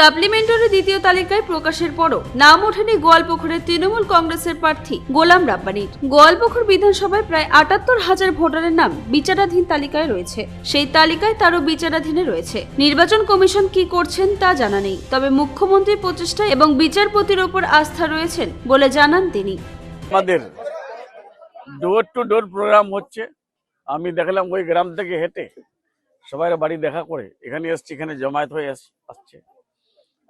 Supplementary দ্বিতীয় তালিকায় প্রকাশের পরও নাম ওঠেনি গোয়ালপুকুরের তৃণমূল কংগ্রেসের প্রার্থী গোলাম রাব্বানীর। গোয়ালপুকুর বিধানসভায় প্রায় ৭৮,০০০ ভোটারের নাম বিচারাধীন তালিকায় রয়েছে। সেই তালিকায় তারও বিচারাধীনে রয়েছে। নির্বাচন কমিশন কি করছেন তা জানা নেই, তবে মুখ্যমন্ত্রীর প্রচেষ্টা এবং বিচারপতির ওপর আস্থা রয়েছেন বলে জানান তিনি। আমাদের ডোর টু ডোর প্রোগ্রাম হচ্ছে। আমি দেখলাম ওই গ্রাম থেকে হেঁটে সবাই বাড়ি দেখা করে এখানে এসছি, এখানে জমায়েত হয়ে আসছে।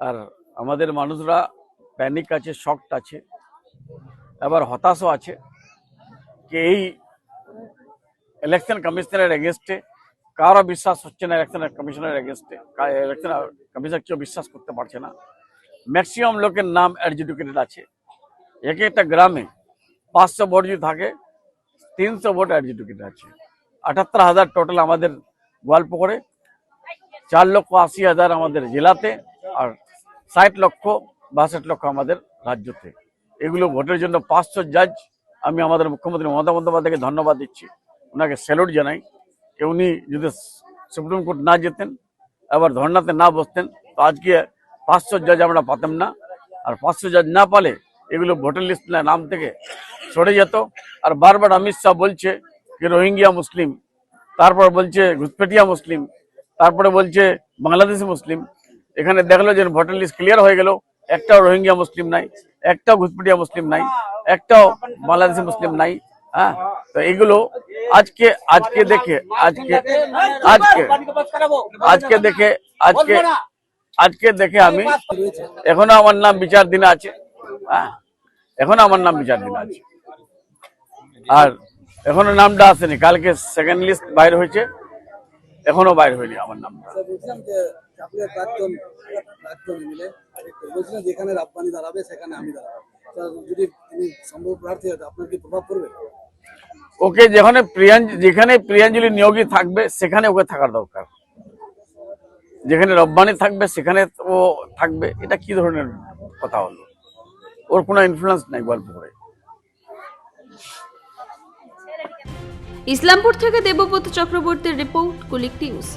আর আমাদের মানুষরা প্যানিক আছে, শকড আছে, আবার হতাশও আছে যে এই ইলেকশন কমিশনের এগেনস্টে কারো বিশ্বাস হচ্ছে না। ইলেকশন কমিশনের এগেনস্টে ইলেকশন কমিশন কেউ বিশ্বাস করতে পারছে না। ম্যাক্সিমাম লোকের নাম অ্যাডজুডিকেটেড আছে। এক একটা গ্রামে 500 ভোট যদি থাকে 300 ভোট অ্যাডজুডিকেটেড আছে। ৭৮,০০০ টোটাল আমাদের গোয়ালপুকুরে, 4,80,০০০ আমাদের জেলাতে, আর 60,62,00,000 আমাদের রাজ্যতে। এগুলো ভোটের জন্য 500 জাজ। আমি আমাদের মুখ্যমন্ত্রী মমতা বন্দ্যোপাধ্যায়কে ধন্যবাদ দিচ্ছি, ওনাকে স্যালুট জানাই। উনি যদি সুপ্রিম কোর্ট না যেতেন, আবার ধর্নাতে না বসতেন, তো আজকে 500 জাজ আমরা পাতাম না। আর 500 জাজ না পালে এগুলো ভোটার লিস্ট নাম থেকে সরে যেত। আর বারবার অমিত শাহ বলছে যে রোহিঙ্গিয়া মুসলিম, তারপর বলছে ঘুসপেটিয়া মুসলিম, তারপরে বলছে বাংলাদেশি মুসলিম। এখানে দেখলো যে ভোটার লিস্ট ক্লিয়ার হয়ে গেল, একটাও রোহিঙ্গিয়া মুসলিম নাই, একটাও ঘুসপেটিয়া মুসলিম নাই, একটাও বাংলাদেশি মুসলিম নাই। হ্যাঁ, তো এগুলো আজকে আজকে দেখে আজকে আজকে আজকে দেখে আজকে আজকে দেখে আমি এখনো আমার নাম বিচারাধীন আছে। হ্যাঁ, এখনো আমার নাম বিচারাধীন আছে। আর এখনো নামটা আসেনি। কালকে সেকেন্ড লিস্ট বাইর হয়েছে, এখনো বাইর হয়নি আমার নামটা। ওকে যেখানে প্রিয়াঞ্জলি নিয়োগী থাকবে সেখানে ওকে থাকার দরকার। যেখানে রব্বানি থাকবে সেখানে ও থাকবে। এটা কি ধরনের কথা হলো? ওর কোনো ইনফ্লুয়েন্স নাই গোয়ালপুরে। ইসলামপুর থেকে দেবব্রত চক্রবর্তীর রিপোর্ট, কুলিক নিউজ।